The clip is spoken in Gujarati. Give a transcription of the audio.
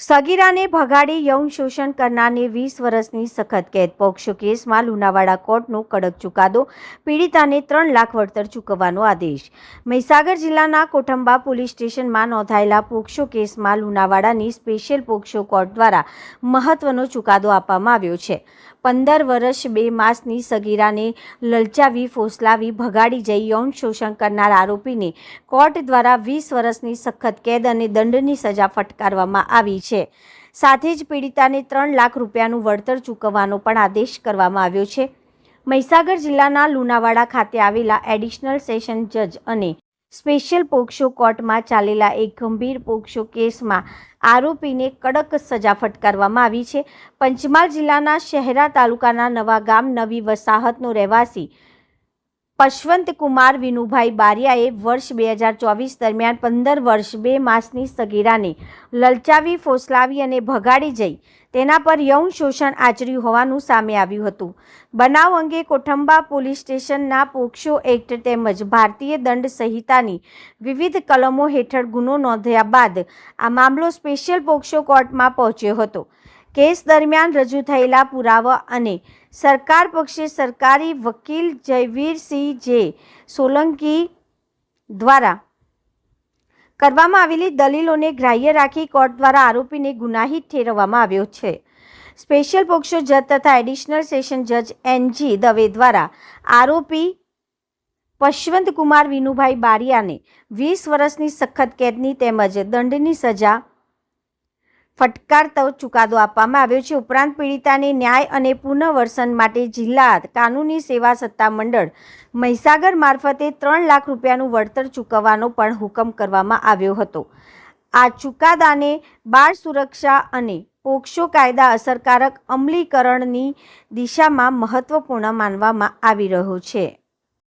સગીરાને ભગાડી યૌન શોષણ કરનારને 20 વર્ષની સખત કેદ. પોક્સો કેસમાં લુણાવાડા કોર્ટનો કડક ચુકાદો. પીડિતાને 3 લાખ વળતર ચૂકવવાનો આદેશ. મહીસાગર જિલ્લાના કોઠંબા પોલીસ સ્ટેશનમાં નોંધાયેલા પોક્સો કેસમાં લુણાવાડાની સ્પેશિયલ પોક્સો કોર્ટ દ્વારા મહત્વનો ચુકાદો આપવામાં આવ્યો છે. 15 વર્ષ 2 માસની સગીરાને લલચાવી, ફોસલાવી, ભગાડી જઈ યૌન શોષણ કરનાર આરોપીને કોર્ટ દ્વારા 20 વર્ષની સખત કેદ અને દંડની સજા ફટકારવામાં આવી છે. સાથે જ પીડિતાને 3 લાખ રૂપિયાનું વળતર ચૂકવવાનો પણ આદેશ કરવામાં આવ્યો છે. મહીસાગર જિલ્લાના લુણાવાડા ખાતે આવેલા એડિશનલ સેશન જજ અને સ્પેશિયલ પોક્સો કોર્ટમાં ચાલેલા એક ગંભીર પોક્સો કેસમાં આરોપીને કડક સજા ફટકારવામાં આવી છે. પંચમહાલ જિલ્લાના શહેરા તાલુકાના નવા ગામ નવી વસાહતનો રહેવાસી પશવંતકુમાર વિનુભાઈ બારિયાએ વર્ષ 2024 દરમિયાન 15 વર્ષ 2 માસની સગીરાને લલચાવી, ફોસલાવી અને ભગાડી જઈ તેના પર યૌન શોષણ આચર્યું હોવાનું સામે આવ્યું હતું. બનાવ અંગે કોઠંબા પોલીસ સ્ટેશનના પોક્સો એક્ટ તેમજ ભારતીય દંડ સંહિતાની વિવિધ કલમો હેઠળ ગુનો નોંધ્યા બાદ આ મામલો સ્પેશિયલ પોક્સો કોર્ટમાં પહોંચ્યો હતો. કેસ દરમિયાન રજૂ થયેલા પુરાવા અને સરકાર પક્ષે સરકારી વકીલ જયવીરસિંહ જે સોલંકી દ્વારા કરવામાં આવેલી દલીલોને ગ્રાહ્ય રાખી કોર્ટ દ્વારા આરોપીને ગુનાહિત ઠેરવવામાં આવ્યો છે. સ્પેશિયલ પોક્સો જજ તથા એડિશનલ સેશન જજ એનજી દવે દ્વારા આરોપી પશવંતકુમાર વિનુભાઈ બારિયાને 20 વર્ષની સખત કેદની તેમજ દંડની સજા ફટકારતો ચુકાદો આપવામાં આવ્યો છે. ઉપરાંત પીડિતાને ન્યાય અને પુનર્વસન માટે જિલ્લા કાનૂની સેવા સત્તા મંડળ મહીસાગર મારફતે 3 લાખ રૂપિયાનું વળતર ચૂકવવાનો પણ હુકમ કરવામાં આવ્યો હતો. આ ચુકાદાને બાળ સુરક્ષા અને પોક્સો કાયદા અસરકારક અમલીકરણની દિશામાં મહત્વપૂર્ણ માનવામાં આવી રહ્યો છે.